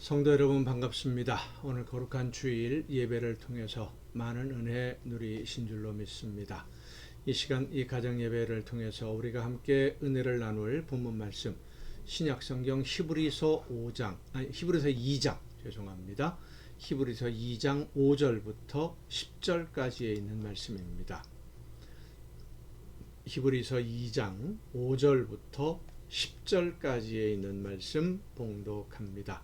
성도 여러분 반갑습니다. 오늘 거룩한 주일 예배를 통해서 많은 은혜 누리신 줄로 믿습니다. 이 시간 이 가정 예배를 통해서 우리가 함께 은혜를 나눌 본문 말씀 신약성경 히브리서 2장 죄송합니다. 히브리서 2장 5절부터 10절까지에 있는 말씀입니다. 히브리서 2장 5절부터 10절까지에 있는 말씀 봉독합니다.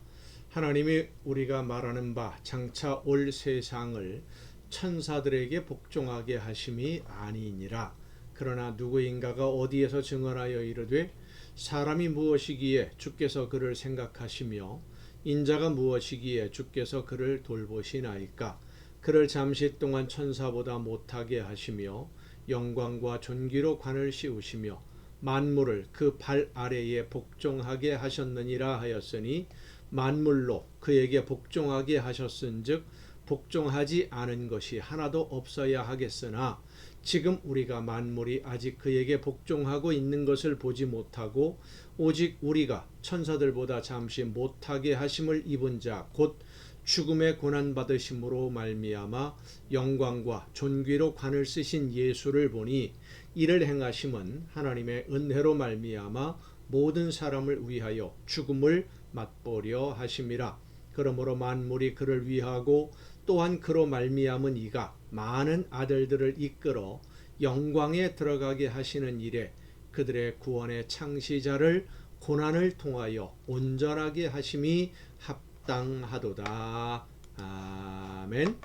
하나님이 우리가 말하는 바 장차 올 세상을 천사들에게 복종하게 하심이 아니니라. 그러나 누구인가가 어디에서 증언하여 이르되 사람이 무엇이기에 주께서 그를 생각하시며 인자가 무엇이기에 주께서 그를 돌보시나이까. 그를 잠시 동안 천사보다 못하게 하시며 영광과 존귀로 관을 씌우시며 만물을 그 발 아래에 복종하게 하셨느니라 하였으니 만물로 그에게 복종하게 하셨은즉 복종하지 않은 것이 하나도 없어야 하겠으나 지금 우리가 만물이 아직 그에게 복종하고 있는 것을 보지 못하고 오직 우리가 천사들보다 잠시 못하게 하심을 입은 자 곧 죽음의 고난 받으심으로 말미암아 영광과 존귀로 관을 쓰신 예수를 보니 이를 행하심은 하나님의 은혜로 말미암아 모든 사람을 위하여 죽음을 맛보려 하심이라. 그러므로 만물이 그를 위하고 또한 그로 말미암은 이가 많은 아들들을 이끌어 영광에 들어가게 하시는 일에 그들의 구원의 창시자를 고난을 통하여 온전하게 하심이 합당하도다. 아멘.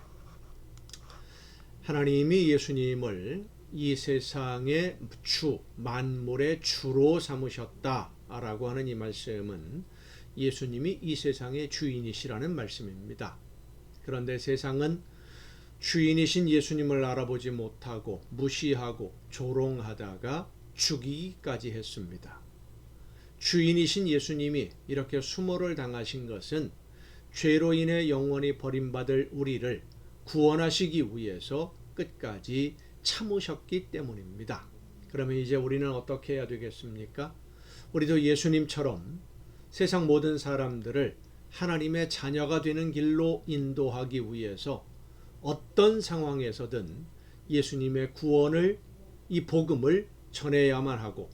하나님이 예수님을 이 세상의 주, 만물의 주로 삼으셨다라고 하는 이 말씀은 예수님이 이 세상의 주인이시라는 말씀입니다. 그런데 세상은 주인이신 예수님을 알아보지 못하고 무시하고 조롱하다가 죽이기까지 했습니다. 주인이신 예수님이 이렇게 수모를 당하신 것은 죄로 인해 영원히 버림받을 우리를 구원하시기 위해서 끝까지 참으셨기 때문입니다. 그러면 이제 우리는 어떻게 해야 되겠습니까? 우리도 예수님처럼 세상 모든 사람들을 하나님의 자녀가 되는 길로 인도하기 위해서 어떤 상황에서든 예수님의 구원을, 이 복음을 전해야만 하고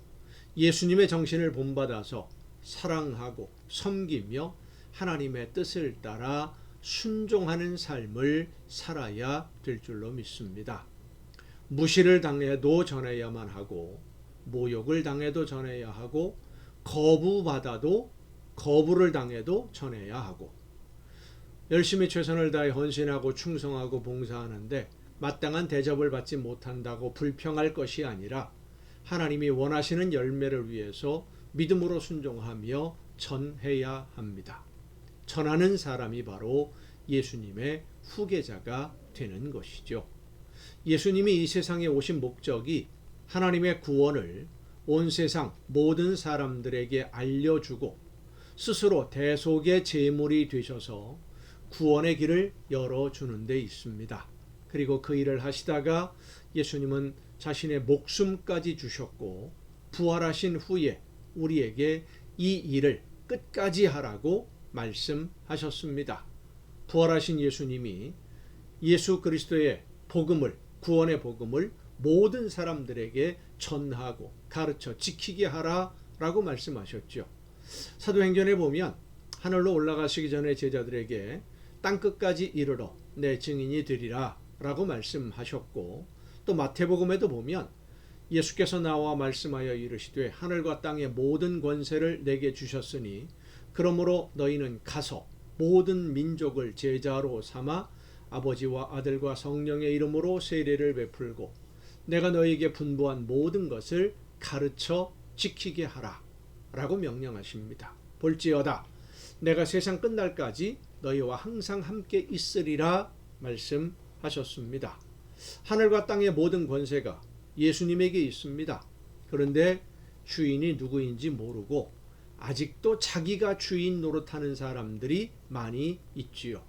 예수님의 정신을 본받아서 사랑하고 섬기며 하나님의 뜻을 따라 순종하는 삶을 살아야 될 줄로 믿습니다. 무시를 당해도 전해야만 하고 모욕을 당해도 전해야 하고 거부받아도 거부를 당해도 전해야 하고 열심히 최선을 다해 헌신하고 충성하고 봉사하는데 마땅한 대접을 받지 못한다고 불평할 것이 아니라 하나님이 원하시는 열매를 위해서 믿음으로 순종하며 전해야 합니다. 전하는 사람이 바로 예수님의 후계자가 되는 것이죠. 예수님이 이 세상에 오신 목적이 하나님의 구원을 온 세상 모든 사람들에게 알려주고 스스로 대속의 제물이 되셔서 구원의 길을 열어주는 데 있습니다. 그리고 그 일을 하시다가 예수님은 자신의 목숨까지 주셨고 부활하신 후에 우리에게 이 일을 끝까지 하라고 말씀하셨습니다. 부활하신 예수님이 예수 그리스도의 복음을, 구원의 복음을 모든 사람들에게 전하고 가르쳐 지키게 하라라고 말씀하셨죠. 사도행전에 보면 하늘로 올라가시기 전에 제자들에게 땅끝까지 이르러 내 증인이 되리라 라고 말씀하셨고 또 마태복음에도 보면 예수께서 나와 말씀하여 이르시되 하늘과 땅의 모든 권세를 내게 주셨으니 그러므로 너희는 가서 모든 민족을 제자로 삼아 아버지와 아들과 성령의 이름으로 세례를 베풀고 내가 너희에게 분부한 모든 것을 가르쳐 지키게 하라 라고 명령하십니다. 볼지어다 내가 세상 끝날까지 너희와 항상 함께 있으리라 말씀하셨습니다. 하늘과 땅의 모든 권세가 예수님에게 있습니다. 그런데 주인이 누구인지 모르고 아직도 자기가 주인 노릇하는 사람들이 많이 있지요.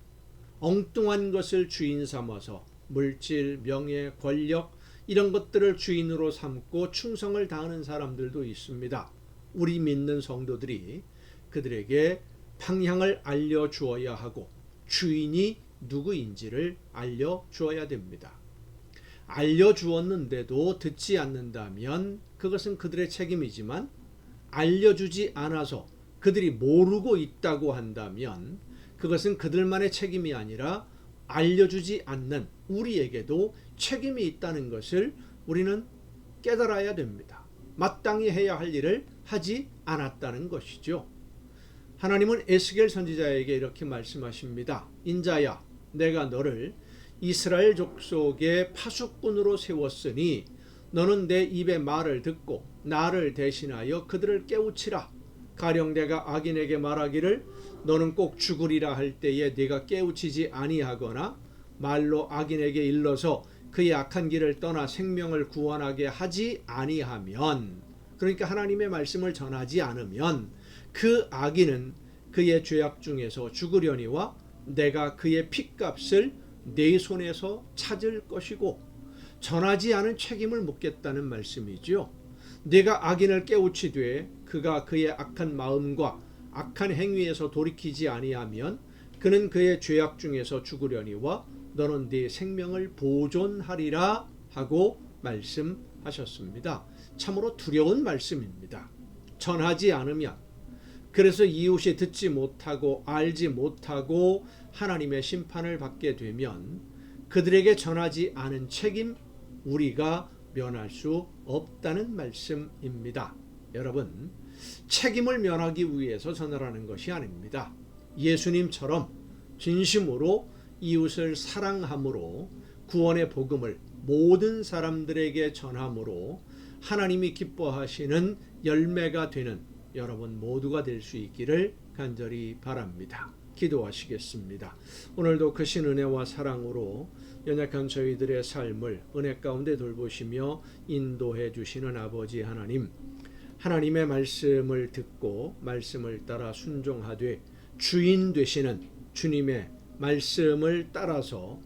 엉뚱한 것을 주인 삼아서 물질, 명예, 권력 이런 것들을 주인으로 삼고 충성을 다하는 사람들도 있습니다. 우리 믿는 성도들이 그들에게 방향을 알려주어야 하고 주인이 누구인지를 알려주어야 됩니다. 알려주었는데도 듣지 않는다면 그것은 그들의 책임이지만 알려주지 않아서 그들이 모르고 있다고 한다면 그것은 그들만의 책임이 아니라 알려주지 않는 우리에게도 책임이 있다는 것을 우리는 깨달아야 됩니다. 마땅히 해야 할 일을 하지 않았다는 것이죠. 하나님은 에스겔 선지자에게 이렇게 말씀하십니다. 인자야, 내가 너를 이스라엘 족속의 파수꾼으로 세웠으니 너는 내 입의 말을 듣고 나를 대신하여 그들을 깨우치라. 가령 내가 악인에게 말하기를 너는 꼭 죽으리라 할 때에 네가 깨우치지 아니하거나 말로 악인에게 일러서 그의 악한 길을 떠나 생명을 구원하게 하지 아니하면, 그러니까 하나님의 말씀을 전하지 않으면 그 악인은 그의 죄악 중에서 죽으려니와 내가 그의 핏값을 내 손에서 찾을 것이고, 전하지 않은 책임을 묻겠다는 말씀이죠. 네가 악인을 깨우치되 그가 그의 악한 마음과 악한 행위에서 돌이키지 아니하면 그는 그의 죄악 중에서 죽으려니와 너는 네 생명을 보존하리라 하고 말씀하셨습니다. 참으로 두려운 말씀입니다. 전하지 않으면, 그래서 이웃이 듣지 못하고 알지 못하고 하나님의 심판을 받게 되면 그들에게 전하지 않은 책임 우리가 면할 수 없다는 말씀입니다. 여러분, 책임을 면하기 위해서 전하라는 것이 아닙니다. 예수님처럼 진심으로 이웃을 사랑함으로 구원의 복음을 모든 사람들에게 전함으로 하나님이 기뻐하시는 열매가 되는 여러분 모두가 될 수 있기를 간절히 바랍니다. 기도하시겠습니다. 오늘도 크신 은혜와 사랑으로 연약한 저희들의 삶을 은혜 가운데 돌보시며 인도해 주시는 아버지 하나님, 하나님의 말씀을 듣고 말씀을 따라 순종하되 주인 되시는 주님의 말씀을 따라서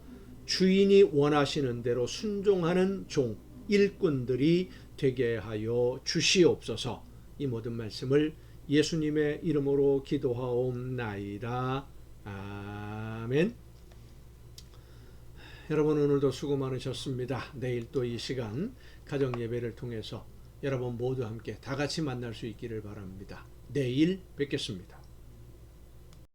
주인이 원하시는 대로 순종하는 종, 일꾼들이 되게 하여 주시옵소서. 이 모든 말씀을 예수님의 이름으로 기도하옵나이다. 아멘. 여러분, 오늘도 수고 많으셨습니다. 내일 또 이 시간 가정 예배를 통해서 여러분 모두 함께 다 같이 만날 수 있기를 바랍니다. 내일 뵙겠습니다.